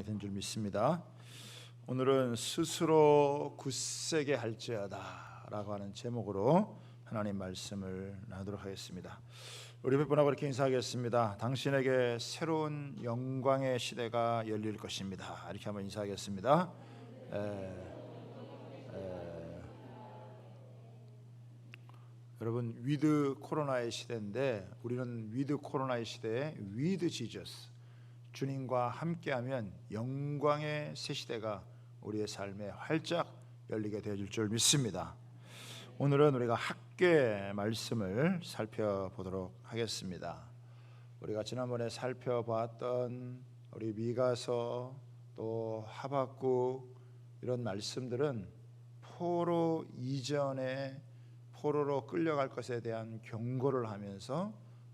된 줄 믿습니다. 오늘은 스스로 굳세게 할지어다 라고 하는 제목으로 하나님 말씀을 나누도록 하겠습니다. 우리 몇 분하고 이렇게 인사하겠습니다. 당신에게 새로운 영광의 시대가 열릴 것입니다. 이렇게 한번 인사하겠습니다. 여러분, 위드 코로나의 시대인데 우리는 위드 코로나의 시대에 위드 지저스, 주님과 함께하면 영광의 새 시대가 우리의 삶에 활짝 열리게 되어질 줄 믿습니다. 오늘은 우리가 학계 말씀을 살펴보도록 하겠습니다. 우리가 지난번에 살펴봤던 우리 미가서 또 하박국 이런 말씀들은 포로 이전에 포로로 끌려갈 것에 대한 경고를 하면서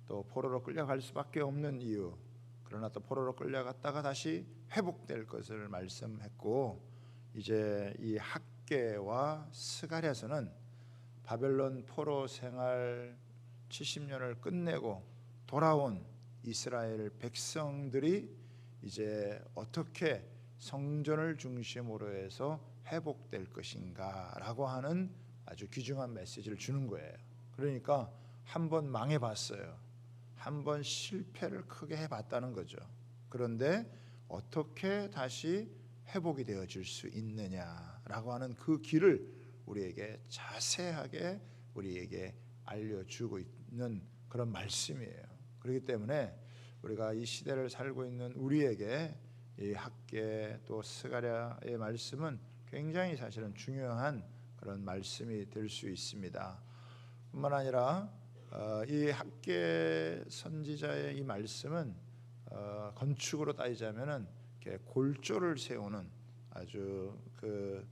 또 포로로 끌려갈 수밖에 없는 이유, 그러나 또 포로로 끌려갔다가 다시 회복될 것을 말씀했고, 이제 이 학개와 스가랴서는 바벨론 포로 생활 70년을 끝내고 돌아온 이스라엘 백성들이 이제 어떻게 성전을 중심으로 해서 회복될 것인가 라고 하는 아주 귀중한 메시지를 주는 거예요. 그러니까 한번 망해봤어요. 한번 실패를 크게 해봤다는 거죠. 그런데 어떻게 다시 회복이 되어질 수 있느냐라고 하는 그 길을 우리에게 자세하게 우리에게 알려주고 있는 그런 말씀이에요. 그렇기 때문에 우리가 이 시대를 살고 있는 우리에게 이 학개 또 스가랴의 말씀은 굉장히 사실은 중요한 그런 말씀이 될 수 있습니다. 뿐만 아니라 이 학개 선지자의 이 말씀은 건축으로 따지자면은 이렇게 골조를 세우는 아주 그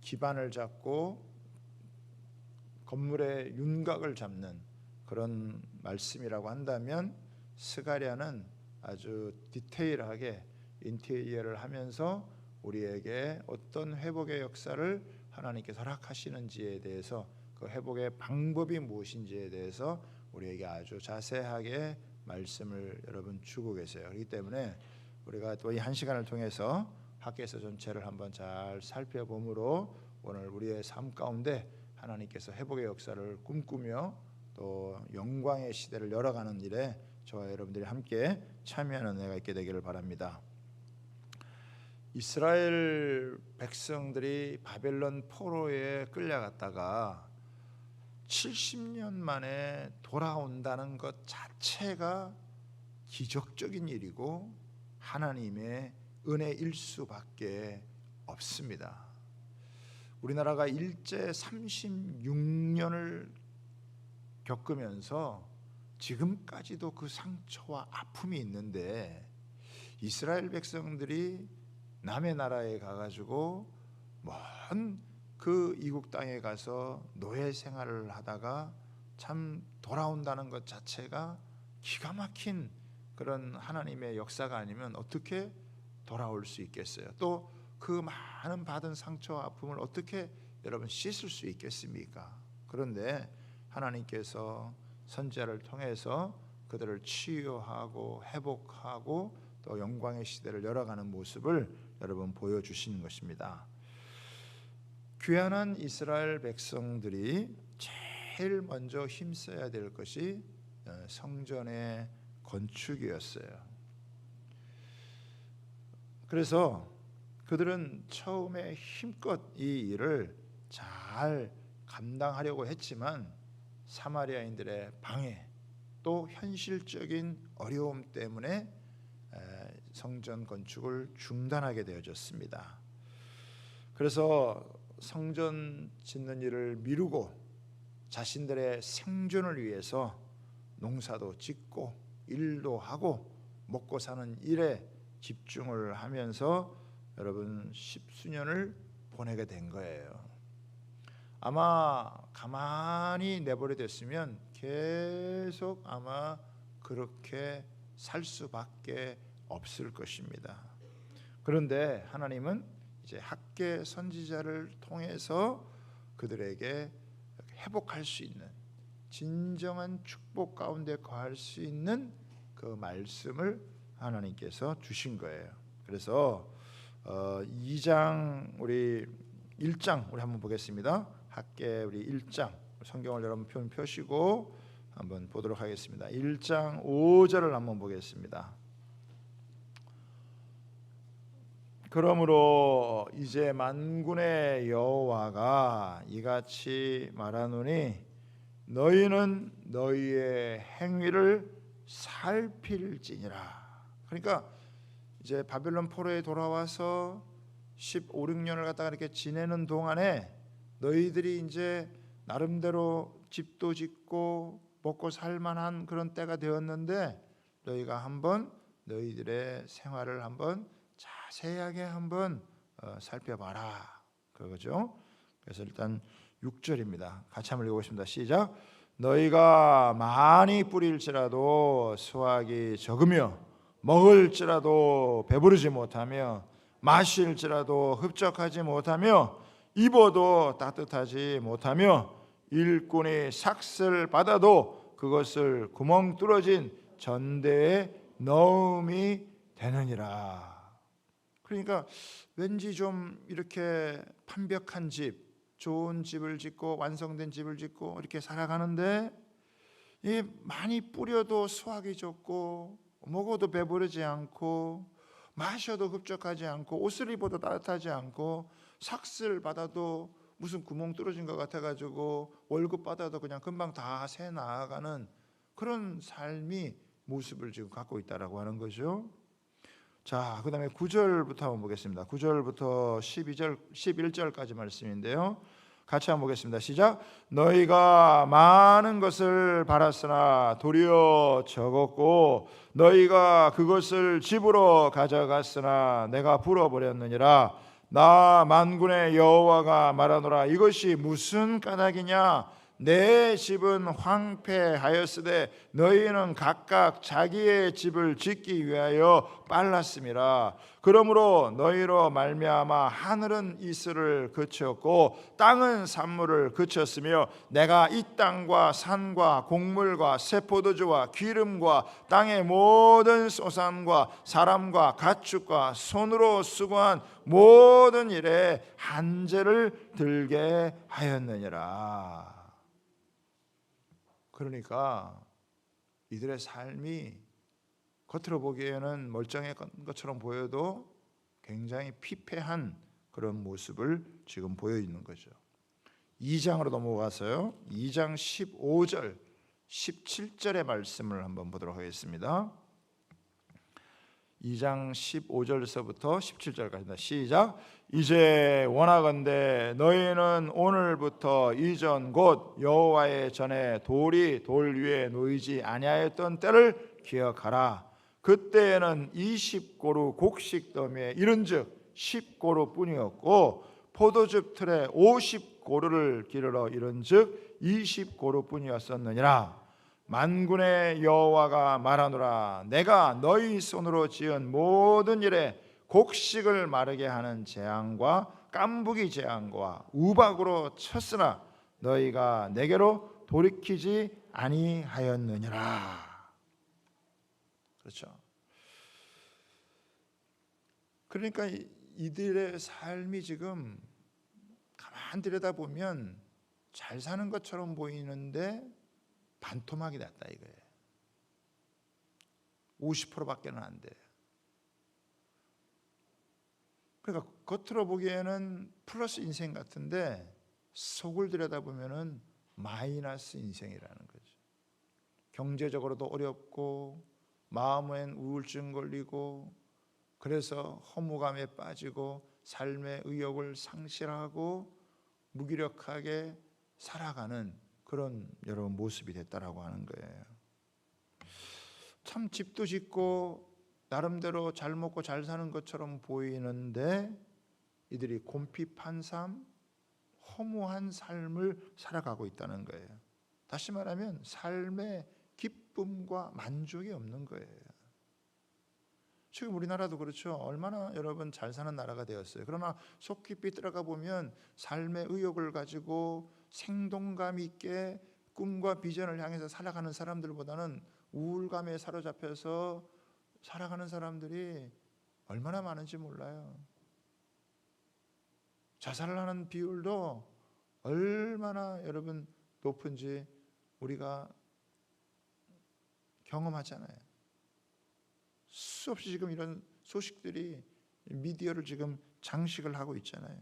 기반을 잡고 건물의 윤곽을 잡는 그런 말씀이라고 한다면, 스가랴는 아주 디테일하게 인테리어를 하면서 우리에게 어떤 회복의 역사를 하나님께서 허락하시는지에 대해서, 그 회복의 방법이 무엇인지에 대해서 우리에게 아주 자세하게 말씀을 여러분 주고 계세요. 그렇기 때문에 우리가 또 이 한 시간을 통해서 학개서 전체를 한번 잘 살펴보므로 오늘 우리의 삶 가운데 하나님께서 회복의 역사를 꿈꾸며 또 영광의 시대를 열어가는 일에 저와 여러분들이 함께 참여하는 은혜가 있게 되기를 바랍니다. 이스라엘 백성들이 바벨론 포로에 끌려갔다가 70년 만에 돌아온다는 것 자체가 기적적인 일이고 하나님의 은혜일 수밖에 없습니다. 우리나라가 일제 36년을 겪으면서 지금까지도 그 상처와 아픔이 있는데, 이스라엘 백성들이 남의 나라에 가가지고 먼 그 이국 땅에 가서 노예 생활을 하다가 참 돌아온다는 것 자체가 기가 막힌 그런 하나님의 역사가 아니면 어떻게 돌아올 수 있겠어요? 또 그 많은 받은 상처와 아픔을 어떻게 여러분 씻을 수 있겠습니까? 그런데 하나님께서 선지자를 통해서 그들을 치유하고 회복하고 또 영광의 시대를 열어가는 모습을 여러분 보여주시는 것입니다. 귀환한 이스라엘 백성들이 제일 먼저 힘써야 될 것이 성전의 건축이었어요. 그래서 그들은 처음에 힘껏 이 일을 잘 감당하려고 했지만 사마리아인들의 방해 또 현실적인 어려움 때문에 성전 건축을 중단하게 되어졌습니다. 그래서 성전 짓는 일을 미루고 자신들의 생존을 위해서 농사도 짓고 일도 하고 먹고 사는 일에 집중을 하면서 여러분 십수년을 보내게 된 거예요. 아마 가만히 내버려 뒀으면 계속 아마 그렇게 살 수밖에 없을 것입니다. 그런데 하나님은 이제 학개 선지자를 통해서 그들에게 회복할 수 있는 진정한 축복 가운데 거할 수 있는 그 말씀을 하나님께서 주신 거예요. 그래서 2장 우리 1장 우리 한번 보겠습니다. 학계 우리 1장 성경을 여러분 펴시고 한번 보도록 하겠습니다. 1장 5절을 한번 보겠습니다. 그러므로 이제 만군의 여호와가 이같이 말하노니 너희는 너희의 행위를 살필지니라. 그러니까 이제 바벨론 포로에 돌아와서 15, 16년을 갖다가 이렇게 지내는 동안에 너희들이 이제 나름대로 집도 짓고 먹고 살만한 그런 때가 되었는데 너희가 한번 너희들의 생활을 한번 자세하게 한번 살펴봐라 그거죠. 그래서 일단 6절입니다. 같이 한번 읽어보겠습니다. 시작. 너희가 많이 뿌릴지라도 수확이 적으며 먹을지라도 배부르지 못하며 마실지라도 흡족하지 못하며 입어도 따뜻하지 못하며 일꾼이 삭슬 받아도 그것을 구멍 뚫어진 전대에 넣음이 되느니라. 그러니까 왠지 좀 이렇게 판벽한 집, 좋은 집을 짓고 완성된 집을 짓고 이렇게 살아가는데 이 많이 뿌려도 수확이 적고 먹어도 배부르지 않고 마셔도 흡족하지 않고 옷을 입어도 따뜻하지 않고 삭슬 받아도 무슨 구멍 뚫어진 것 같아가지고 월급 받아도 그냥 금방 다 새 나아가는 그런 삶이 모습을 지금 갖고 있다라고 하는 거죠. 자, 그 다음에 9절부터 한번 보겠습니다. 9절부터 12절, 11절까지 말씀인데요. 같이 한번 보겠습니다. 시작. 너희가 많은 것을 바랐으나 도리어 적었고 너희가 그것을 집으로 가져갔으나 내가 불어버렸느니라. 나 만군의 여호와가 말하노라. 이것이 무슨 까닭이냐? 내 집은 황폐하였으되 너희는 각각 자기의 집을 짓기 위하여 빨랐음이라. 그러므로 너희로 말미암아 하늘은 이슬을 그쳤고 땅은 산물을 그쳤으며 내가 이 땅과 산과 곡물과 새 포도주와 기름과 땅의 모든 소산과 사람과 가축과 손으로 수고한 모든 일에 한제를 들게 하였느니라. 그러니까 이들의 삶이 겉으로 보기에는 멀쩡한 것처럼 보여도 굉장히 피폐한 그런 모습을 지금 보여 있는 거죠. 2장으로 넘어가서요. 2장 15절, 17절의 말씀을 한번 보도록 하겠습니다. 2장 15절서부터 17절까지입니다. 시작. 이제 원하건대 너희는 오늘부터 이전 곧 여호와의 전에 돌이 돌 위에 놓이지 아니하였던 때를 기억하라. 그때에는 20고루 곡식 더미에 이른즉 10고루 뿐이었고 포도즙 틀에 50고루를 기르러 이른즉 20고루 뿐이었었느니라. 만군의 여호와가 말하노라. 내가 너희 손으로 지은 모든 일에 곡식을 마르게 하는 재앙과 깐부기 재앙과 우박으로 쳤으나 너희가 내게로 돌이키지 아니하였느니라. 그렇죠. 그러니까 이들의 삶이 지금 가만 들여다보면 잘 사는 것처럼 보이는데 반토막이 났다 이거예요. 50%밖에는 안 돼. 그러니까 겉으로 보기에는 플러스 인생 같은데 속을 들여다보면은 마이너스 인생이라는 거죠. 경제적으로도 어렵고 마음엔 우울증 걸리고 그래서 허무감에 빠지고 삶의 의욕을 상실하고 무기력하게 살아가는 그런 여러분 모습이 됐다라고 하는 거예요. 참 집도 짓고 나름대로 잘 먹고 잘 사는 것처럼 보이는데 이들이 곰핍한 삶, 허무한 삶을 살아가고 있다는 거예요. 다시 말하면 삶의 기쁨과 만족이 없는 거예요. 지금 우리나라도 그렇죠. 얼마나 여러분 잘 사는 나라가 되었어요. 그러나 속 깊이 들어가 보면 삶의 의욕을 가지고 생동감 있게 꿈과 비전을 향해서 살아가는 사람들보다는 우울감에 사로잡혀서 살아가는 사람들이 얼마나 많은지 몰라요. 자살을 하는 비율도 얼마나 여러분 높은지 우리가 경험하잖아요. 수없이 지금 이런 소식들이 미디어를 지금 장식을 하고 있잖아요.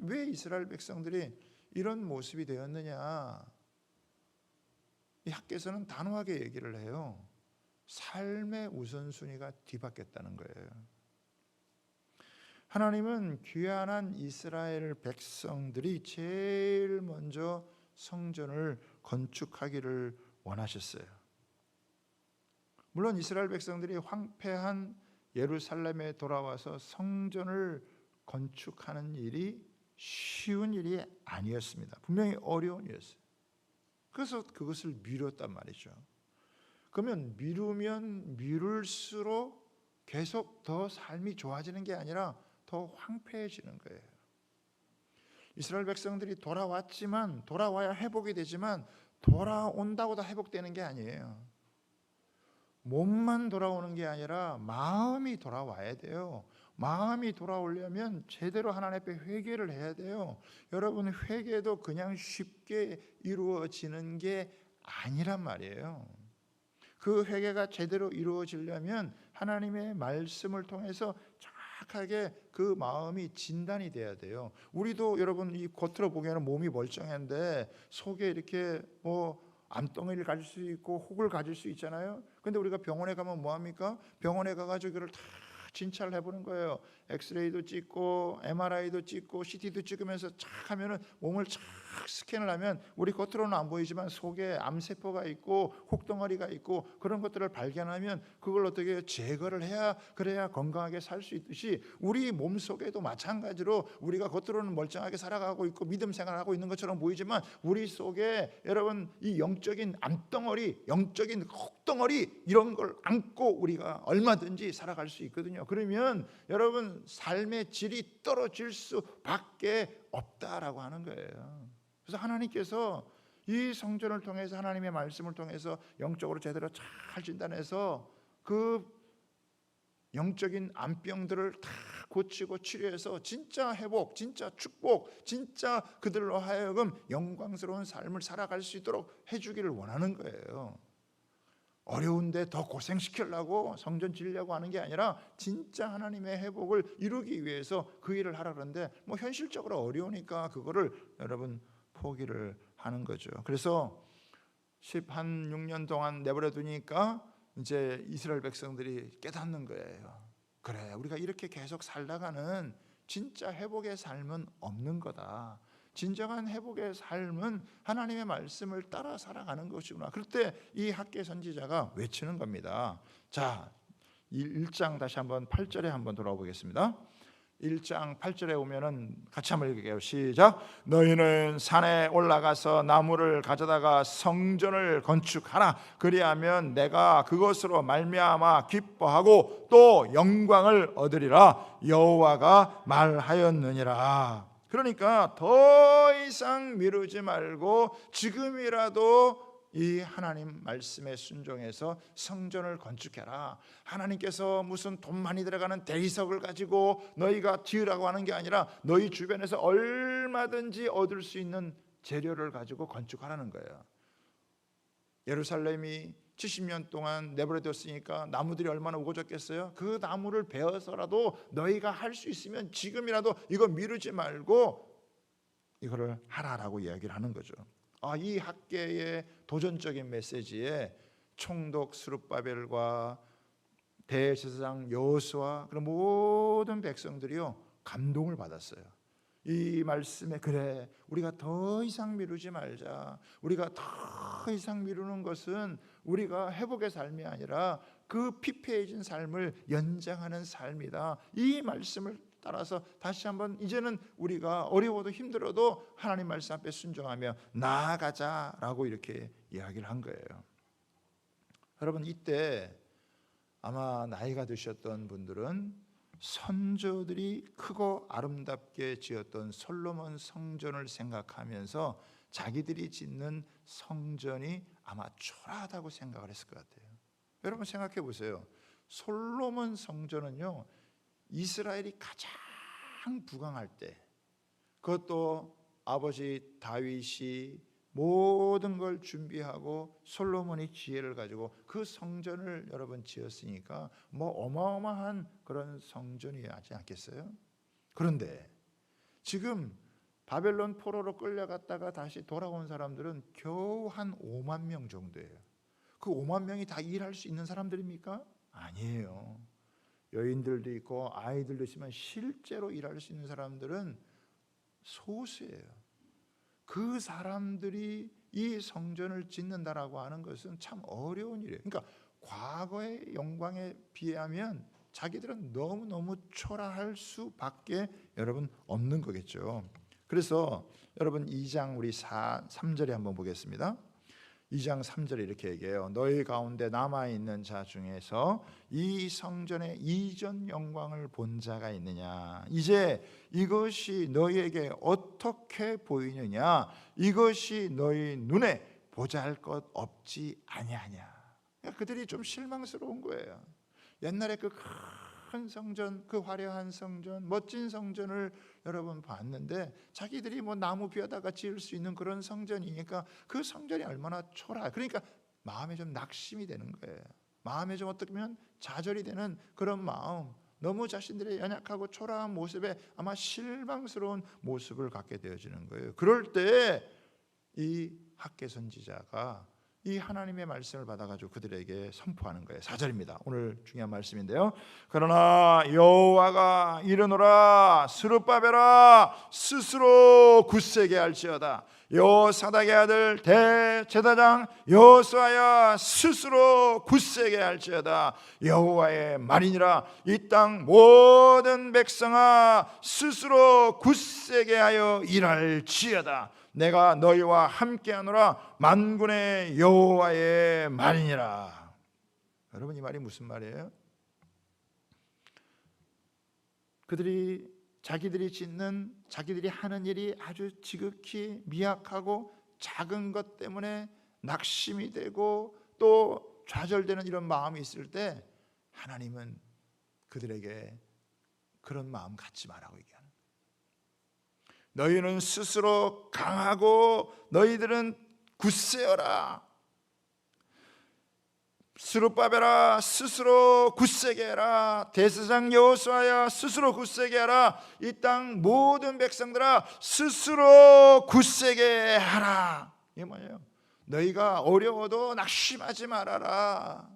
왜 이스라엘 백성들이 이런 모습이 되었느냐? 이 학계에서는 단호하게 얘기를 해요. 삶의 우선순위가 뒤바뀌었다는 거예요. 하나님은 귀환한 이스라엘 백성들이 제일 먼저 성전을 건축하기를 원하셨어요. 물론 이스라엘 백성들이 황폐한 예루살렘에 돌아와서 성전을 건축하는 일이 쉬운 일이 아니었습니다. 분명히 어려운 일이었어요. 그래서 그것을 미뤘단 말이죠. 그러면 미루면 미룰수록 계속 더 삶이 좋아지는 게 아니라 더 황폐해지는 거예요. 이스라엘 백성들이 돌아왔지만, 돌아와야 회복이 되지만 돌아온다고 다 회복되는 게 아니에요. 몸만 돌아오는 게 아니라 마음이 돌아와야 돼요. 마음이 돌아오려면 제대로 하나님 앞에 회개를 해야 돼요. 여러분, 회개도 그냥 쉽게 이루어지는 게 아니란 말이에요. 그 회개가 제대로 이루어지려면 하나님의 말씀을 통해서 정확하게 그 마음이 진단이 돼야 돼요. 우리도 여러분 이 겉으로 보기에는 몸이 멀쩡한데 속에 이렇게 암덩이를 가질 수 있고 혹을 가질 수 있잖아요. 근데 우리가 병원에 가면 뭐합니까? 병원에 가가지고 이거를 다 진찰을 해보는 거예요. 엑스레이도 찍고 MRI도 찍고 CT도 찍으면서 착 하면은 몸을 착 스캔을 하면 우리 겉으로는 안 보이지만 속에 암세포가 있고 혹덩어리가 있고 그런 것들을 발견하면 그걸 어떻게 제거를 해야 그래야 건강하게 살 수 있듯이 우리 몸 속에도 마찬가지로 우리가 겉으로는 멀쩡하게 살아가고 있고 믿음 생활하고 있는 것처럼 보이지만 우리 속에 여러분 이 영적인 암덩어리, 영적인 혹덩어리 이런 걸 안고 우리가 얼마든지 살아갈 수 있거든요. 그러면 여러분 삶의 질이 떨어질 수밖에 없다라고 하는 거예요. 그래서 하나님께서 이 성전을 통해서 하나님의 말씀을 통해서 영적으로 제대로 잘 진단해서 그 영적인 암병들을 다 고치고 치료해서 진짜 회복, 진짜 축복, 진짜 그들로 하여금 영광스러운 삶을 살아갈 수 있도록 해주기를 원하는 거예요. 어려운데 더 고생시키려고 성전 지으려고 하는 게 아니라 진짜 하나님의 회복을 이루기 위해서 그 일을 하라 그러는데 현실적으로 어려우니까 그거를 여러분 포기를 하는 거죠. 그래서 16년 동안 내버려 두니까 이제 이스라엘 백성들이 깨닫는 거예요. 그래, 우리가 이렇게 계속 살다가는 진짜 회복의 삶은 없는 거다. 진정한 회복의 삶은 하나님의 말씀을 따라 살아가는 것이구나. 그럴 때 이 학개 선지자가 외치는 겁니다. 자, 1장 다시 한번 8절에 한번 돌아와 보겠습니다. 1장 8절에 오면은 같이 한번 읽을게요. 시작. 너희는 산에 올라가서 나무를 가져다가 성전을 건축하라. 그리하면 내가 그것으로 말미암아 기뻐하고 또 영광을 얻으리라. 여호와가 말하였느니라. 그러니까 더 이상 미루지 말고 지금이라도 이 하나님 말씀에 순종해서 성전을 건축해라. 하나님께서 무슨 돈 많이 들어가는 대리석을 가지고 너희가 지으라고 하는 게 아니라 너희 주변에서 얼마든지 얻을 수 있는 재료를 가지고 건축하라는 거예요. 예루살렘이 70년 동안 내버려뒀으니까 나무들이 얼마나 우거졌겠어요? 그 나무를 베어서라도 너희가 할 수 있으면 지금이라도 이거 미루지 말고 이거를 하라라고 이야기를 하는 거죠. 이 학계의 도전적인 메시지에 총독 스룹바벨과 대제사장 여호수아 그런 모든 백성들이요 감동을 받았어요. 이 말씀에 그래 우리가 더 이상 미루지 말자. 우리가 더 이상 미루는 것은 우리가 회복의 삶이 아니라 그 피폐해진 삶을 연장하는 삶이다. 이 말씀을 따라서 다시 한번 이제는 우리가 어려워도 힘들어도 하나님 말씀 앞에 순종하며 나아가자라고 이렇게 이야기를 한 거예요. 여러분 이때 아마 나이가 드셨던 분들은 선조들이 크고 아름답게 지었던 솔로몬 성전을 생각하면서 자기들이 짓는 성전이 아마 초라하다고 생각을 했을 것 같아요. 여러분 생각해 보세요. 솔로몬 성전은요 이스라엘이 가장 부강할 때, 그것도 아버지 다윗이 모든 걸 준비하고 솔로몬이 지혜를 가지고 그 성전을 여러분 지었으니까 뭐 어마어마한 그런 성전이 하지 않겠어요? 그런데 지금 바벨론 포로로 끌려갔다가 다시 돌아온 사람들은 겨우 한 5만 명 정도예요. 그 5만 명이 다 일할 수 있는 사람들입니까? 아니에요. 여인들도 있고 아이들도 있지만 실제로 일할 수 있는 사람들은 소수예요. 그 사람들이 이 성전을 짓는다라고 하는 것은 참 어려운 일이에요. 그러니까 과거의 영광에 비하면 자기들은 너무너무 초라할 수밖에 여러분 없는 거겠죠. 그래서 여러분 2장 우리 3절에 한번 보겠습니다. 2장 3절에 이렇게 얘기해요. 너희 가운데 남아있는 자 중에서 이 성전의 이전 영광을 본 자가 있느냐? 이제 이것이 너희에게 어떻게 보이느냐? 이것이 너희 눈에 보잘 것 없지 아니하냐? 그러니까 그들이 좀 실망스러운 거예요. 옛날에 그 큰 성전, 그 화려한 성전, 멋진 성전을 여러분 봤는데 자기들이 뭐 나무 벼다가 지을 수 있는 그런 성전이니까 그 성전이 얼마나 초라해. 그러니까 마음에 좀 낙심이 되는 거예요. 마음에 좀 어떻게 보면 좌절이 되는 그런 마음, 너무 자신들의 연약하고 초라한 모습에 아마 실망스러운 모습을 갖게 되어지는 거예요. 그럴 때 이 학개 선지자가 이 하나님의 말씀을 받아가지고 그들에게 선포하는 거예요. 4절입니다. 오늘 중요한 말씀인데요. 그러나 여호와가 이르노라 스룹바벨아 스스로 굳세게 할지어다. 여호사닥의 아들 대제사장 여호수아야 스스로 굳세게 할지어다. 여호와의 말이니라. 이 땅 모든 백성아 스스로 굳세게 하여 일할지어다. 내가 너희와 함께하노라. 만군의 여호와의 말이니라. 여러분 이 말이 무슨 말이에요? 그들이 자기들이 하는 일이 아주 지극히 미약하고 작은 것 때문에 낙심이 되고 또 좌절되는 이런 마음이 있을 때 하나님은 그들에게 그런 마음 갖지 말라고 얘기합니다. 너희는 스스로 강하고 너희들은 굳세어라. 스룹바벨아 스스로 굳세게 해라. 대제사장 여호수아야 스스로 굳세게 하라. 이 땅 모든 백성들아 스스로 굳세게 하라. 이게 뭐예요? 너희가 어려워도 낙심하지 말아라.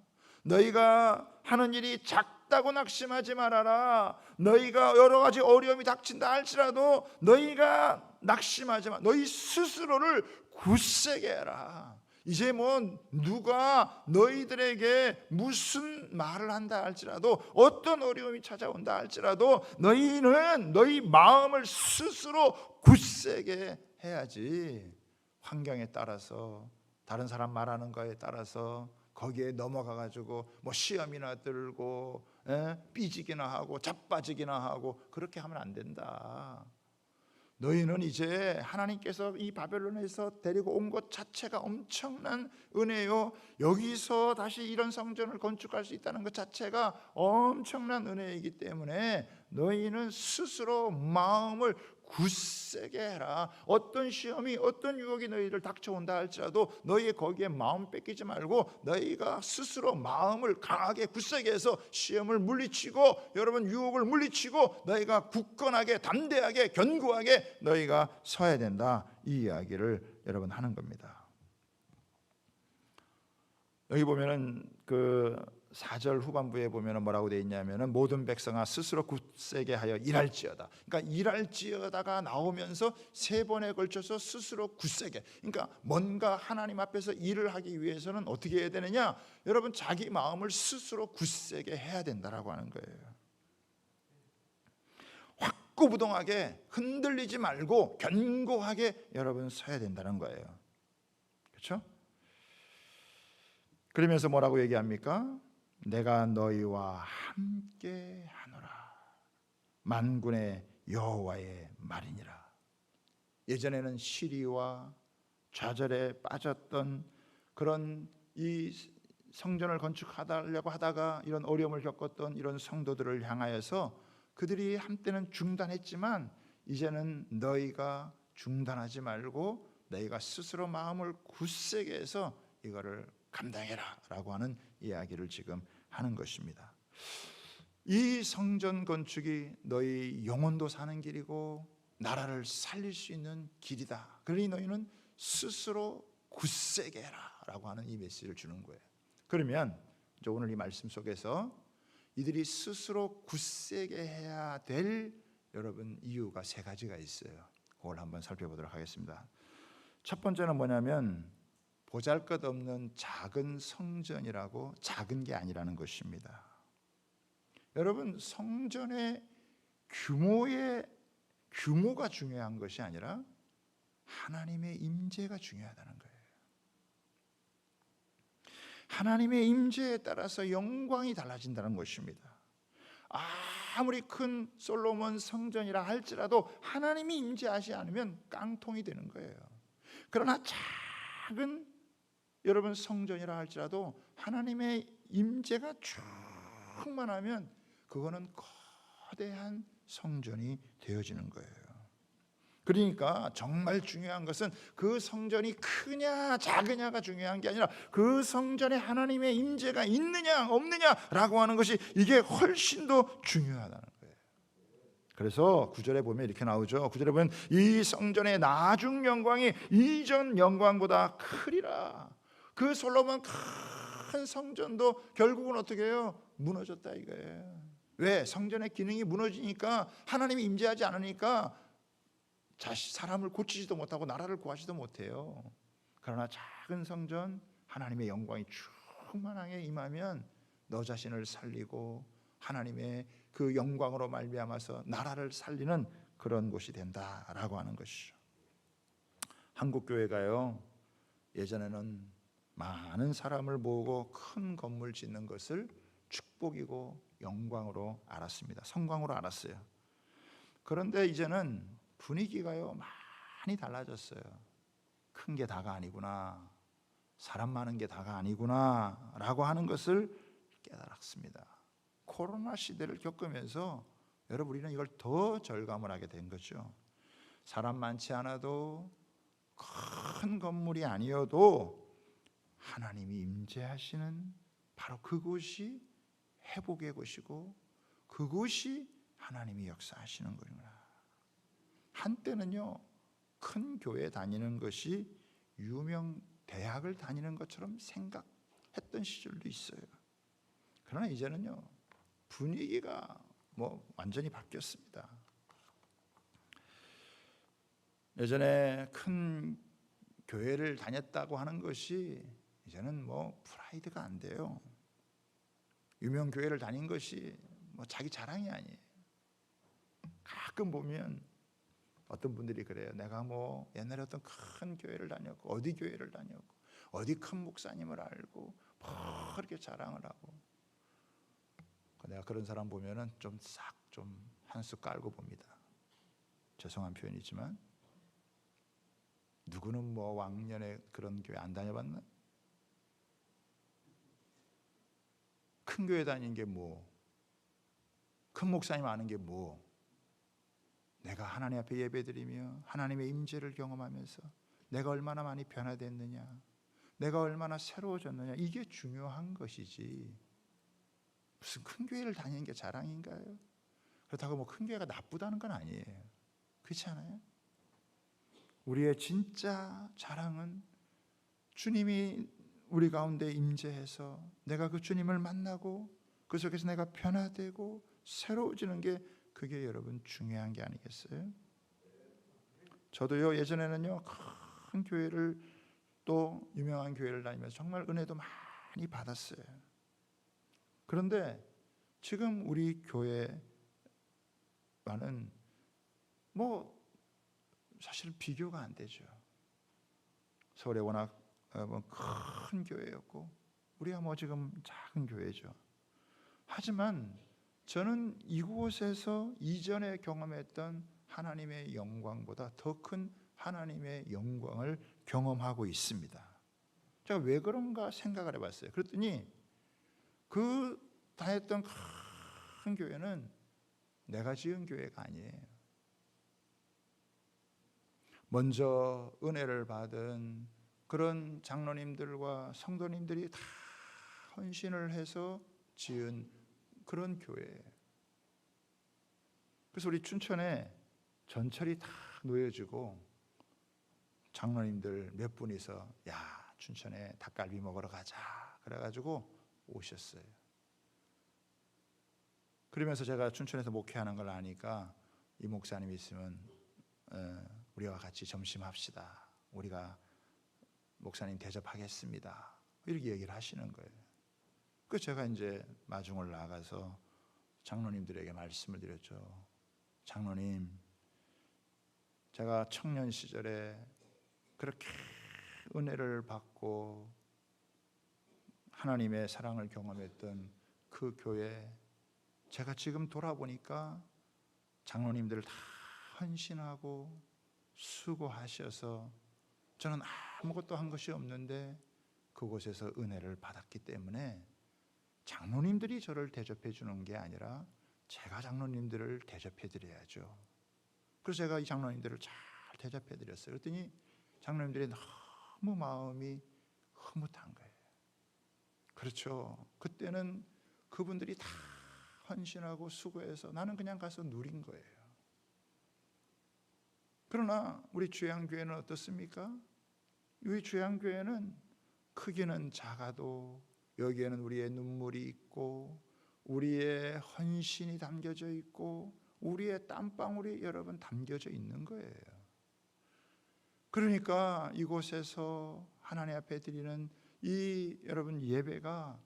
너희가 하는 일이 작다고 낙심하지 말아라. 너희가 여러 가지 어려움이 닥친다 할지라도 너희가 낙심하지 마. 너희 스스로를 굳세게 해라. 이제 뭐 누가 너희들에게 무슨 말을 한다 할지라도 어떤 어려움이 찾아온다 할지라도 너희는 너희 마음을 스스로 굳세게 해야지. 환경에 따라서 다른 사람 말하는 거에 따라서 거기에 넘어가 가지고 뭐 시험이나 들고 삐지기나 하고 자빠지기나 하고 그렇게 하면 안 된다. 너희는 이제 하나님께서 이 바벨론에서 데리고 온 것 자체가 엄청난 은혜요. 여기서 다시 이런 성전을 건축할 수 있다는 것 자체가 엄청난 은혜이기 때문에 너희는 스스로 마음을 굳세게 해라. 어떤 시험이 어떤 유혹이 너희를 닥쳐온다 할지라도 너희 거기에 마음 뺏기지 말고 너희가 스스로 마음을 강하게 굳세게 해서 시험을 물리치고 여러분 유혹을 물리치고 너희가 굳건하게 담대하게 견고하게 너희가 서야 된다. 이 이야기를 여러분 하는 겁니다. 여기 보면은 그 4절 후반부에 보면 뭐라고 되어 있냐면은 모든 백성아 스스로 굳세게 하여 일할지어다. 그러니까 일할지어다가 나오면서 세 번에 걸쳐서 스스로 굳세게. 그러니까 뭔가 하나님 앞에서 일을 하기 위해서는 어떻게 해야 되느냐? 여러분 자기 마음을 스스로 굳세게 해야 된다라고 하는 거예요. 확고부동하게 흔들리지 말고 견고하게 여러분 서야 된다는 거예요. 그렇죠? 그러면서 뭐라고 얘기합니까? 내가 너희와 함께 하노라. 만군의 여호와의 말이니라. 예전에는 시리와 좌절에 빠졌던 그런 이 성전을 건축하려고 하다가 이런 어려움을 겪었던 이런 성도들을 향하여서 그들이 한때는 중단했지만 이제는 너희가 중단하지 말고 너희가 스스로 마음을 굳세게 해서 이거를 감당해라 라고 하는 이야기를 지금 하는 것입니다. 이 성전 건축이 너희 영혼도 사는 길이고 나라를 살릴 수 있는 길이다. 그러니 너희는 스스로 굳세게 해라 라고 하는 이 메시지를 주는 거예요. 그러면 이제 오늘 이 말씀 속에서 이들이 스스로 굳세게 해야 될 여러분 이유가 세 가지가 있어요. 그걸 한번 살펴보도록 하겠습니다. 첫 번째는 뭐냐면 보잘것없는 작은 성전이라고 작은 게 아니라는 것입니다. 여러분 성전의 규모가 중요한 것이 아니라 하나님의 임재가 중요하다는 거예요. 하나님의 임재에 따라서 영광이 달라진다는 것입니다. 아무리 큰 솔로몬 성전이라 할지라도 하나님이 임재하지 않으면 깡통이 되는 거예요. 그러나 작은 여러분 성전이라 할지라도 하나님의 임재가 충만하면 그거는 거대한 성전이 되어지는 거예요. 그러니까 정말 중요한 것은 그 성전이 크냐 작으냐가 중요한 게 아니라 그 성전에 하나님의 임재가 있느냐 없느냐라고 하는 것이 이게 훨씬 더 중요하다는 거예요. 그래서 9절에 보면 이렇게 나오죠. 9절에 보면 이 성전의 나중 영광이 이전 영광보다 크리라. 그 솔로몬 큰 성전도 결국은 어떻게 해요? 무너졌다 이거예요. 왜? 성전의 기능이 무너지니까 하나님이 임재하지 않으니까 사람을 고치지도 못하고 나라를 구하지도 못해요. 그러나 작은 성전 하나님의 영광이 충만하게 임하면 너 자신을 살리고 하나님의 그 영광으로 말미암아서 나라를 살리는 그런 곳이 된다라고 하는 것이죠. 한국 교회가요 예전에는 많은 사람을 모으고 큰 건물 짓는 것을 축복이고 영광으로 알았습니다. 성광으로 알았어요. 그런데 이제는 분위기가요 많이 달라졌어요. 큰 게 다가 아니구나, 사람 많은 게 다가 아니구나 라고 하는 것을 깨달았습니다. 코로나 시대를 겪으면서 여러분 우리는 이걸 더 절감을 하게 된 거죠. 사람 많지 않아도 큰 건물이 아니어도 하나님이 임재하시는 바로 그곳이 회복의 곳이고 그곳이 하나님이 역사하시는 거구나. 한때는요 큰 교회 다니는 것이 유명 대학을 다니는 것처럼 생각했던 시절도 있어요. 그러나 이제는요 분위기가 완전히 바뀌었습니다. 예전에 큰 교회를 다녔다고 하는 것이 이제는 프라이드가 안 돼요. 유명 교회를 다닌 것이 자기 자랑이 아니에요. 가끔 보면 어떤 분들이 그래요. 내가 옛날에 어떤 큰 교회를 다녔고 어디 교회를 다녔고 어디 큰 목사님을 알고 그렇게 자랑을 하고 내가 그런 사람 보면은 좀 한 수 깔고 봅니다. 죄송한 표현이지만 누구는 왕년에 그런 교회 안 다녀봤나? 큰 교회 다닌 게 큰 목사님 아는 게 내가 하나님 앞에 예배드리며 하나님의 임재를 경험하면서 내가 얼마나 많이 변화됐느냐, 내가 얼마나 새로워졌느냐, 이게 중요한 것이지 무슨 큰 교회를 다니는 게 자랑인가요? 그렇다고 큰 교회가 나쁘다는 건 아니에요. 그렇지 않아요? 우리의 진짜 자랑은 주님이 우리 가운데 임재해서 내가 그 주님을 만나고 그 속에서 내가 변화되고 새로워지는 게 그게 여러분 중요한 게 아니겠어요? 저도요 예전에는요 큰 교회를 또 유명한 교회를 다니면서 정말 은혜도 많이 받았어요. 그런데 지금 우리 교회와는 사실 비교가 안 되죠. 서울에 워낙 큰 교회였고 우리가 지금 작은 교회죠. 하지만 저는 이곳에서 이전에 경험했던 하나님의 영광보다 더 큰 하나님의 영광을 경험하고 있습니다. 제가 왜 그런가 생각을 해봤어요. 그랬더니 그 다녔던 큰 교회는 내가 지은 교회가 아니에요. 먼저 은혜를 받은 그런 장로님들과 성도님들이 다 헌신을 해서 지은 그런 교회예요. 그래서 우리 춘천에 전철이 다 놓여지고 장로님들 몇 분이서 야, 춘천에 닭갈비 먹으러 가자 그래가지고 오셨어요. 그러면서 제가 춘천에서 목회하는 걸 아니까 이 목사님 있으면 우리와 같이 점심합시다. 우리가 목사님 대접하겠습니다. 이렇게 얘기를 하시는 거예요. 그래서 제가 이제 마중을 나가서 장로님들에게 말씀을 드렸죠. 장로님, 제가 청년 시절에 그렇게 은혜를 받고 하나님의 사랑을 경험했던 그 교회, 제가 지금 돌아보니까 장로님들 다 헌신하고 수고하셔서 저는 아무것도 한 것이 없는데 그곳에서 은혜를 받았기 때문에 장로님들이 저를 대접해 주는 게 아니라 제가 장로님들을 대접해 드려야죠. 그래서 제가 이 장로님들을 잘 대접해 드렸어요. 그랬더니 장로님들이 너무 마음이 흐뭇한 거예요. 그렇죠. 그때는 그분들이 다 헌신하고 수고해서 나는 그냥 가서 누린 거예요. 그러나 우리 주양교회는 어떻습니까? 우리 주양교회는 크기는 작아도 여기에는 우리의 눈물이 있고 우리의 헌신이 담겨져 있고 우리의 땀방울이 여러분 담겨져 있는 거예요. 그러니까 이곳에서 하나님 앞에 드리는 이 여러분 예배가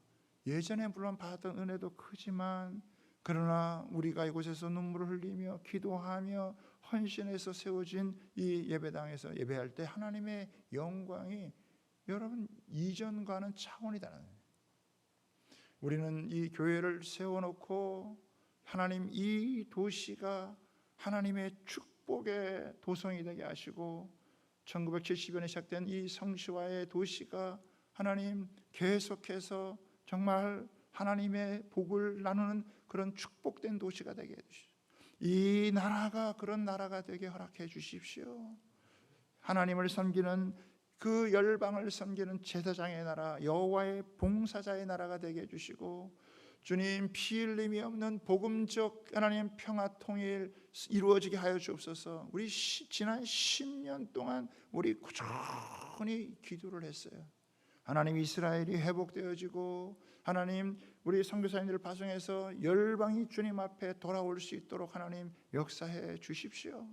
예전에 물론 받았던 은혜도 크지만 그러나 우리가 이곳에서 눈물을 흘리며 기도하며 헌신해서 세워진 이 예배당에서 예배할 때 하나님의 영광이 여러분 이전과는 차원이 다르는 거예요. 우리는 이 교회를 세워놓고 하나님 이 도시가 하나님의 축복의 도성이 되게 하시고 1970년에 시작된 이 성시화의 도시가 하나님 계속해서 정말 하나님의 복을 나누는 그런 축복된 도시가 되게 해주시오. 이 나라가 그런 나라가 되게 허락해 주십시오. 하나님을 섬기는 그 열방을 섬기는 제사장의 나라, 여호와의 봉사자의 나라가 되게 해주시고 주님 피 흘림이 없는 복음적 하나님 평화 통일 이루어지게 하여 주옵소서. 우리 지난 10년 동안 우리 꾸준히 기도를 했어요. 하나님 이스라엘이 회복되어지고 하나님 우리 선교사님들을 파송해서 열방이 주님 앞에 돌아올 수 있도록 하나님 역사해 주십시오.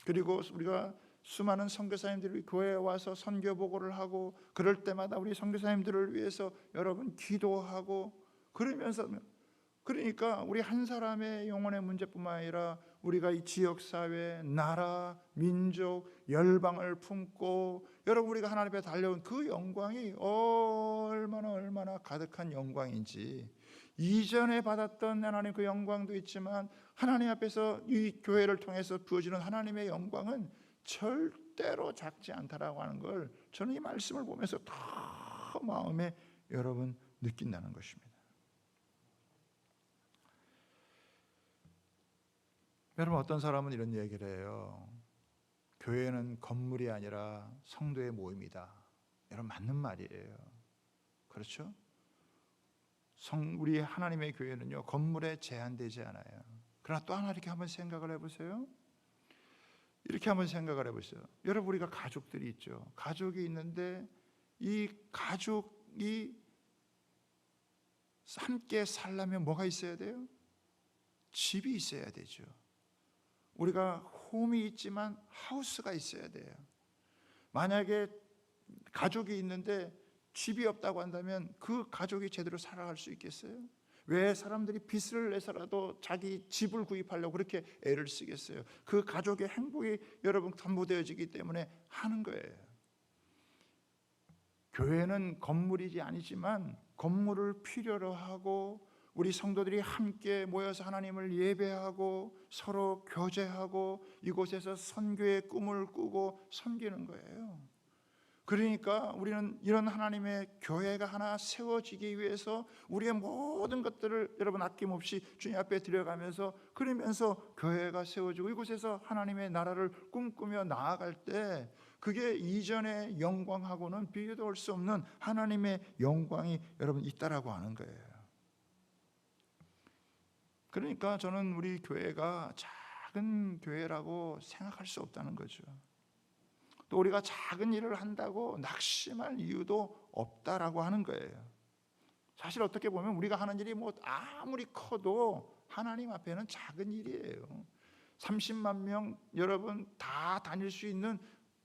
그리고 우리가 수많은 선교사님들이 교회에 와서 선교 보고를 하고 그럴 때마다 우리 선교사님들을 위해서 여러분 기도하고 그러면서 그러니까 우리 한 사람의 영혼의 문제뿐만 아니라 우리가 이 지역사회, 나라, 민족, 열방을 품고 여러분 우리가 하나님 앞에 달려온 그 영광이 얼마나 가득한 영광인지 이전에 받았던 하나님 그 영광도 있지만 하나님 앞에서 이 교회를 통해서 부어지는 하나님의 영광은 절대로 작지 않다라고 하는 걸 저는 이 말씀을 보면서 더 마음에 여러분 느낀다는 것입니다. 여러분 어떤 사람은 이런 얘기를 해요. 교회는 건물이 아니라 성도의 모임이다. 여러분 맞는 말이에요. 그렇죠? 우리 하나님의 교회는요 건물에 제한되지 않아요. 그러나 또 하나 이렇게 한번 생각을 해보세요. 이렇게 한번 생각을 해보세요. 여러분 우리가 가족들이 있죠. 가족이 있는데 이 가족이 함께 살려면 뭐가 있어야 돼요? 집이 있어야 되죠. 우리가 홈이 있지만 하우스가 있어야 돼요. 만약에 가족이 있는데 집이 없다고 한다면 그 가족이 제대로 살아갈 수 있겠어요? 왜 사람들이 빚을 내서라도 자기 집을 구입하려고 그렇게 애를 쓰겠어요? 그 가족의 행복이 여러분 담보되어지기 때문에 하는 거예요. 교회는 건물이지 아니지만 건물을 필요로 하고 우리 성도들이 함께 모여서 하나님을 예배하고 서로 교제하고 이곳에서 선교의 꿈을 꾸고 섬기는 거예요. 그러니까 우리는 이런 하나님의 교회가 하나 세워지기 위해서 우리의 모든 것들을 여러분 아낌없이 주님 앞에 드려가면서, 그러면서 교회가 세워지고 이곳에서 하나님의 나라를 꿈꾸며 나아갈 때 그게 이전의 영광하고는 비교도 할 수 없는 하나님의 영광이 여러분 있다라고 하는 거예요. 그러니까 저는 우리 교회가 작은 교회라고 생각할 수 없다는 거죠. 또 우리가 작은 일을 한다고 낙심할 이유도 없다라고 하는 거예요. 사실 어떻게 보면 우리가 하는 일이 뭐 아무리 커도 하나님 앞에는 작은 일이에요. 30만 명 여러분 다 다닐 수 있는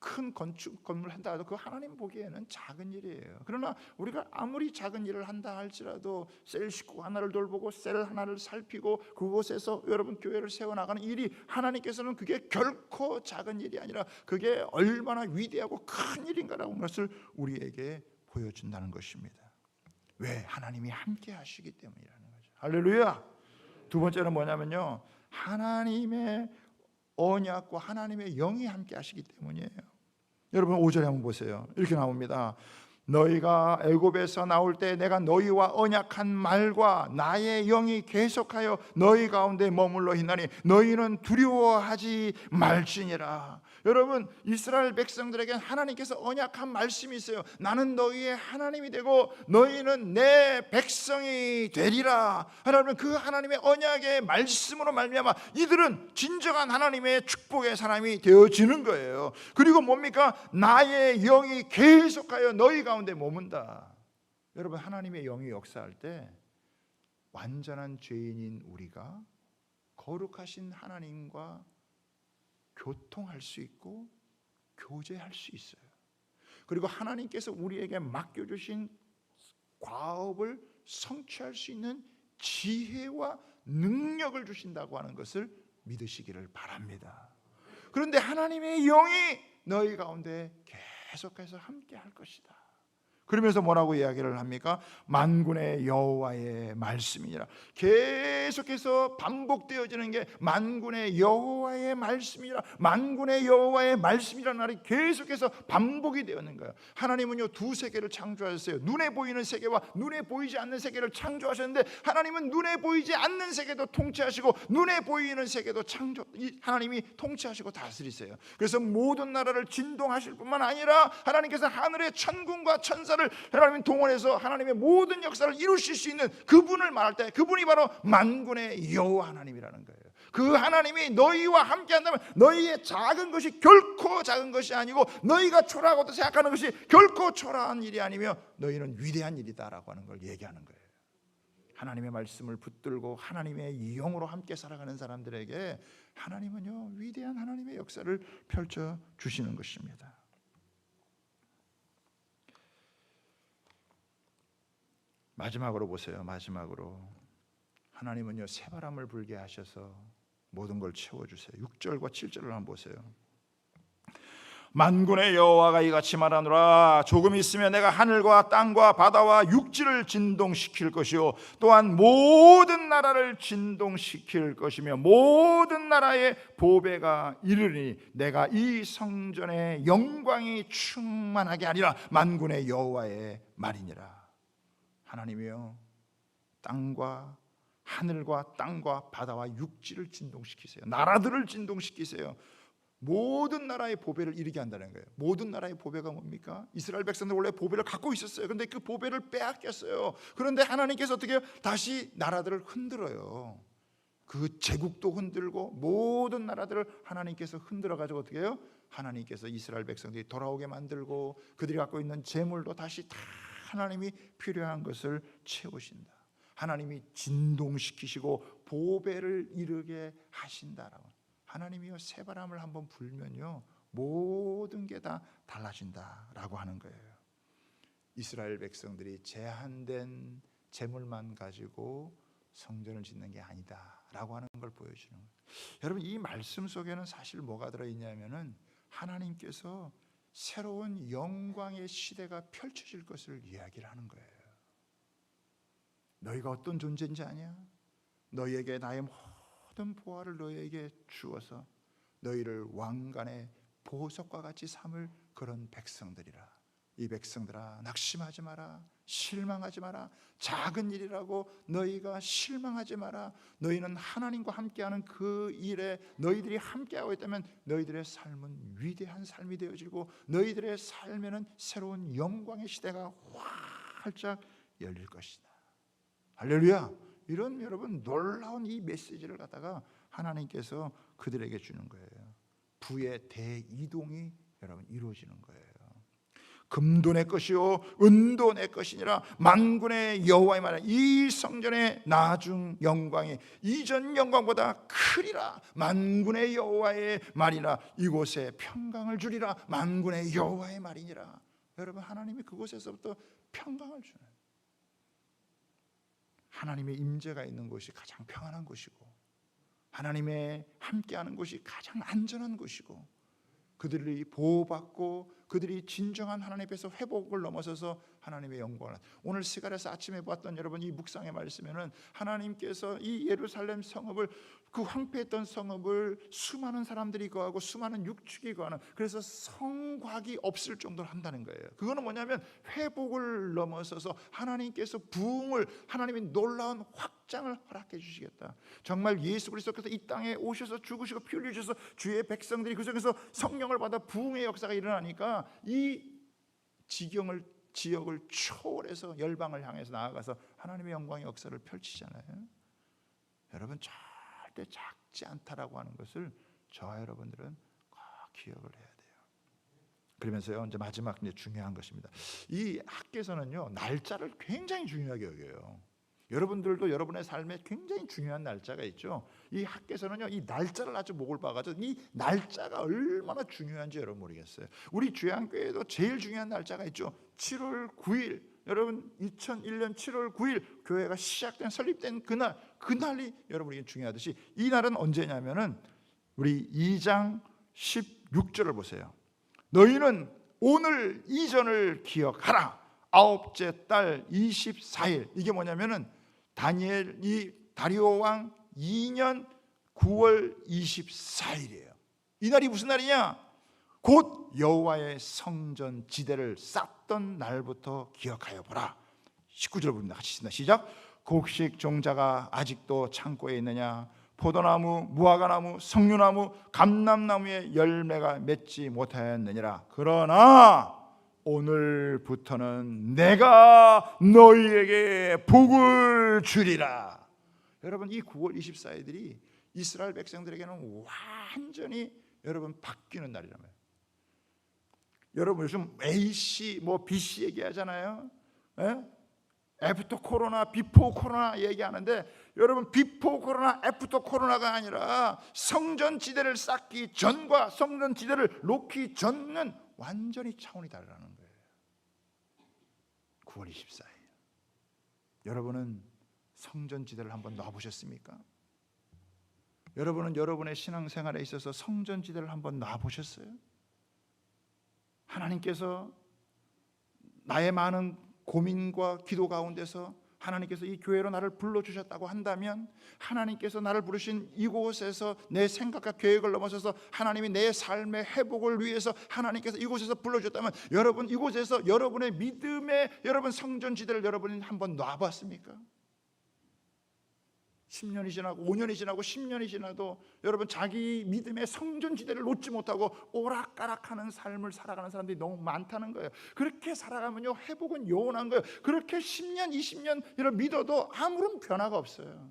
큰 건축 건물 한다 해도 그 하나님 보기에는 작은 일이에요. 그러나 우리가 아무리 작은 일을 한다 할지라도 셀 식구 하나를 돌보고 셀 하나를 살피고 그곳에서 여러분 교회를 세워나가는 일이 하나님께서는 그게 결코 작은 일이 아니라 그게 얼마나 위대하고 큰 일인가라는 것을 우리에게 보여준다는 것입니다. 왜? 하나님이 함께 하시기 때문이라는 거죠. 할렐루야. 두 번째는 뭐냐면요, 하나님의 언약과 하나님의 영이 함께 하시기 때문이에요. 여러분 5절에 한번 보세요. 이렇게 나옵니다. 너희가 애굽에서 나올 때 내가 너희와 언약한 말과 나의 영이 계속하여 너희 가운데 머물러 있나니 너희는 두려워하지 말지니라. 여러분 이스라엘 백성들에게 하나님께서 언약한 말씀이 있어요. 나는 너희의 하나님이 되고 너희는 내 백성이 되리라. 여러분 그 하나님의 언약의 말씀으로 말미암아 이들은 진정한 하나님의 축복의 사람이 되어지는 거예요. 그리고 뭡니까? 나의 영이 계속하여 너희 가운데 머문다. 여러분 하나님의 영이 역사할 때 완전한 죄인인 우리가 거룩하신 하나님과 교통할 수 있고 교제할 수 있어요. 그리고 하나님께서 우리에게 맡겨주신 과업을 성취할 수 있는 지혜와 능력을 주신다고 하는 것을 믿으시기를 바랍니다. 그런데 하나님의 영이 너희 가운데 계속해서 함께 할 것이다. 그러면서 뭐라고 이야기를 합니까? 만군의 여호와의 말씀이니라. 계속해서 반복되어지는 게 만군의 여호와의 말씀이라. 만군의 여호와의 말씀이라는 말이 계속해서 반복이 되었는 거예요. 하나님은요 두 세계를 창조하셨어요. 눈에 보이는 세계와 눈에 보이지 않는 세계를 창조하셨는데 하나님은 눈에 보이지 않는 세계도 통치하시고 눈에 보이는 세계도 하나님이 통치하시고 다스리세요. 그래서 모든 나라를 진동하실 뿐만 아니라 하나님께서 하늘의 천군과 천사를 하나님 동원해서 하나님의 모든 역사를 이루실 수 있는 그분을 말할 때 그분이 바로 만군의 여호와 하나님이라는 거예요. 그 하나님이 너희와 함께 한다면 너희의 작은 것이 결코 작은 것이 아니고 너희가 초라하고 생각하는 것이 결코 초라한 일이 아니며 너희는 위대한 일이다라고 하는 걸 얘기하는 거예요. 하나님의 말씀을 붙들고 하나님의 영으로 함께 살아가는 사람들에게 하나님은요 위대한 하나님의 역사를 펼쳐 주시는 것입니다. 마지막으로 보세요. 마지막으로 하나님은요 새바람을 불게 하셔서 모든 걸 채워주세요. 6절과 7절을 한번 보세요. 만군의 여호와가 이같이 말하노라. 조금 있으면 내가 하늘과 땅과 바다와 육지를 진동시킬 것이요 또한 모든 나라를 진동시킬 것이며 모든 나라의 보배가 이르니 내가 이 성전의 영광이 충만하게 하리라. 만군의 여호와의 말이니라. 하나님이요 땅과 하늘과 땅과 바다와 육지를 진동시키세요. 나라들을 진동시키세요. 모든 나라의 보배를 이루게 한다는 거예요. 모든 나라의 보배가 뭡니까? 이스라엘 백성들 원래 보배를 갖고 있었어요. 그런데 그 보배를 빼앗겼어요. 그런데 하나님께서 어떻게 해요? 다시 나라들을 흔들어요. 그 제국도 흔들고 모든 나라들을 하나님께서 흔들어 가지고 어떻게 해요? 하나님께서 이스라엘 백성들이 돌아오게 만들고 그들이 갖고 있는 재물도 다시 다 하나님이 필요한 것을 채우신다. 하나님이 진동시키시고 보배를 이루게 하신다라고. 하나님이요 새바람을 한번 불면요 모든 게 다 달라진다라고 하는 거예요. 이스라엘 백성들이 제한된 재물만 가지고 성전을 짓는 게 아니다라고 하는 걸 보여주는 거예요. 여러분 이 말씀 속에는 사실 뭐가 들어있냐면은 하나님께서 새로운 영광의 시대가 펼쳐질 것을 이야기를 하는 거예요. 너희가 어떤 존재인지 아냐? 너희에게 나의 모든 보화를 너희에게 주어서 너희를 왕관의 보석과 같이 삼을 그런 백성들이라. 이 백성들아 낙심하지 마라, 실망하지 마라. 작은 일이라고 너희가 실망하지 마라. 너희는 하나님과 함께하는 그 일에 너희들이 함께하고 있다면 너희들의 삶은 위대한 삶이 되어지고 너희들의 삶에는 새로운 영광의 시대가 활짝 열릴 것이다. 할렐루야. 이런 여러분 놀라운 이 메시지를 갖다가 하나님께서 그들에게 주는 거예요. 부의 대이동이 여러분 이루어지는 거예요. 금도 내 것이요 은도 내 것이니라. 만군의 여호와의 말이라. 이 성전의 나중 영광이 이전 영광보다 크리라. 만군의 여호와의 말이라. 이곳에 평강을 주리라. 만군의 여호와의 말이니라. 여러분 하나님이 그곳에서부터 평강을 주는, 하나님의 임재가 있는 곳이 가장 평안한 곳이고 하나님의 함께하는 곳이 가장 안전한 곳이고 그들이 보호받고 그들이 진정한 하나님 앞에서 회복을 넘어서서 하나님의 영광을, 오늘 시간에서 아침에 보았던 여러분 이 묵상의 말씀에는 하나님께서 이 예루살렘 성읍을, 그 황폐했던 성읍을 수많은 사람들이 거하고 수많은 육축이 거하는, 그래서 성곽이 없을 정도로 한다는 거예요. 그거는 뭐냐면 회복을 넘어서서 하나님께서 부흥을, 하나님이 놀라운 확장을 허락해 주시겠다. 정말 예수 그리스도께서 이 땅에 오셔서 죽으시고 피 흘리셔서 주의 백성들이 그 속에서 성령을 받아 부흥의 역사가 일어나니까 이 지역을 초월해서 열방을 향해서 나아가서 하나님의 영광의 역사를 펼치잖아요. 여러분 절대 작지 않다라고 하는 것을 저와 여러분들은 꼭 기억을 해야 돼요. 그러면서요, 이제 마지막 중요한 것입니다. 이 학계서는요 날짜를 굉장히 중요하게 여겨요. 여러분들도 여러분의 삶에 굉장히 중요한 날짜가 있죠. 이 학계서는요 이 날짜를 아주 목을 박아가지고 이 날짜가 얼마나 중요한지 여러분 모르겠어요. 우리 주양교회도 제일 중요한 날짜가 있죠. 7월 9일. 여러분 2001년 7월 9일 교회가 시작된, 설립된 그날이 여러분에게 중요하듯이 이 날은 언제냐면은 우리 2장 16절을 보세요. 너희는 오늘 이전을 기억하라. 아홉째 달 24일. 이게 뭐냐면은 다리오 왕 2년 9월 24일이에요. 이 날이 무슨 날이냐? 곧 여호와의 성전 지대를 쌓던 날부터 기억하여 보라. 19절 봅니다. 같이 읽습니다. 시작. 곡식 종자가 아직도 창고에 있느냐? 포도나무, 무화과나무, 석류나무, 감람나무에 열매가 맺지 못하였느니라. 그러나 오늘부터는 내가 너희에게 복을 주리라. 여러분 이 9월 24일들이 이스라엘 백성들에게는 완전히 여러분 바뀌는 날이라면, 여러분 요즘 AC BC 얘기하잖아요. 애프터 코로나, 비포 코로나 얘기하는데 여러분 비포 코로나, 애프터 코로나가 아니라 성전 지대를 쌓기 전과 성전 지대를 놓기 전은 완전히 차원이 다르다는 거예요. 9월 24일. 여러분은 성전 지대를 한번 놔보셨습니까? 여러분은 여러분의 신앙생활에 있어서 성전 지대를 한번 놔보셨어요? 하나님께서 나의 많은 고민과 기도 가운데서 하나님께서 이 교회로 나를 불러주셨다고 한다면, 하나님께서 나를 부르신 이곳에서 내 생각과 계획을 넘어서서 하나님이 내 삶의 회복을 위해서 하나님께서 이곳에서 불러주셨다면, 여러분 이곳에서 여러분의 믿음의 여러분 성전지대를 여러분이 한번 놔봤습니까? 10년이 지나고 5년이 지나고 10년이 지나도 여러분 자기 믿음의 성전지대를 놓지 못하고 오락가락하는 삶을 살아가는 사람들이 너무 많다는 거예요. 그렇게 살아가면요 회복은 요원한 거예요. 그렇게 10년 20년 여러분 믿어도 아무런 변화가 없어요.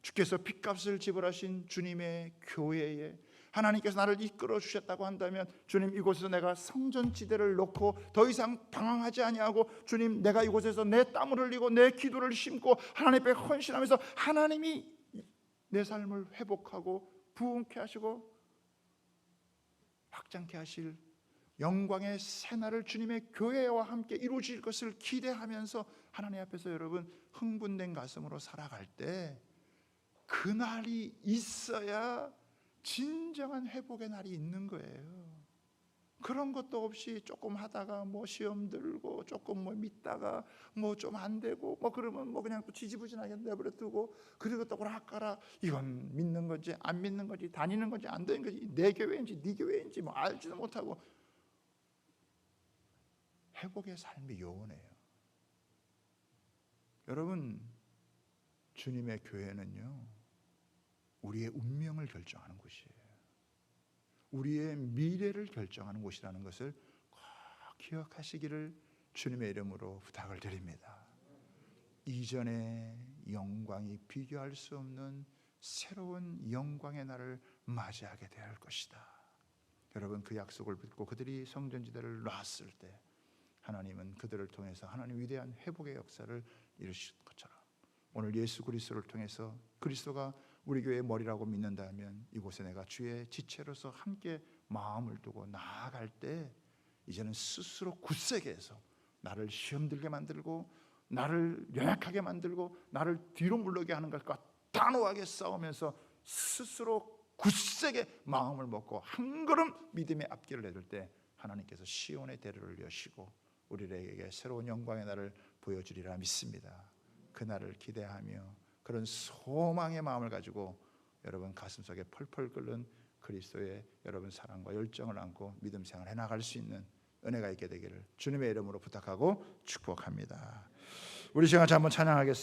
주께서 핏값을 지불하신 주님의 교회에 하나님께서 나를 이끌어 주셨다고 한다면, 주님 이곳에서 내가 성전지대를 놓고 더 이상 방황하지 아니하고, 주님 내가 이곳에서 내 땀을 흘리고 내 기도를 심고 하나님 앞에 헌신하면서 하나님이 내 삶을 회복하고 부흥케 하시고 확장케 하실 영광의 새날을 주님의 교회와 함께 이루어질 것을 기대하면서 하나님 앞에서 여러분 흥분된 가슴으로 살아갈 때, 그날이 있어야 진정한 회복의 날이 있는 거예요. 그런 것도 없이 조금 하다가 시험 들고 조금 믿다가 좀 안 되고 그러면 그냥 또 지지부진하게 내버려 두고, 그리고 또 오락가락, 이건 믿는 건지 안 믿는 건지, 다니는 건지 안 되는 건지, 내 교회인지 네 교회인지 알지도 못하고, 회복의 삶이 요원해요. 여러분, 주님의 교회는요, 우리의 운명을 결정하는 곳이에요. 우리의 미래를 결정하는 곳이라는 것을 꼭 기억하시기를 주님의 이름으로 부탁을 드립니다. 이전의 영광이 비교할 수 없는 새로운 영광의 날을 맞이하게 될 것이다. 여러분, 그 약속을 붙고 그들이 성전지대를 놨을 때 하나님은 그들을 통해서 하나님 위대한 회복의 역사를 이루실 것처럼 오늘 예수 그리스도를 통해서 그리스도가 우리 교회의 머리라고 믿는다면 이곳에 내가 주의 지체로서 함께 마음을 두고 나아갈 때 이제는 스스로 굳세게 해서 나를 시험 들게 만들고 나를 연약하게 만들고 나를 뒤로 물러게 하는 것과 단호하게 싸우면서 스스로 굳세게 마음을 먹고 한 걸음 믿음의 앞길을 내둘 때 하나님께서 시온의 대로를 여시고 우리에게 새로운 영광의 날을 보여주리라 믿습니다. 그 날을 기대하며 그런 소망의 마음을 가지고 여러분 가슴속에 펄펄 끓는 그리스도의 여러분 사랑과 열정을 안고 믿음 생활을 해나갈 수 있는 은혜가 있게 되기를 주님의 이름으로 부탁하고 축복합니다. 우리 시간 한번 찬양하겠습니다.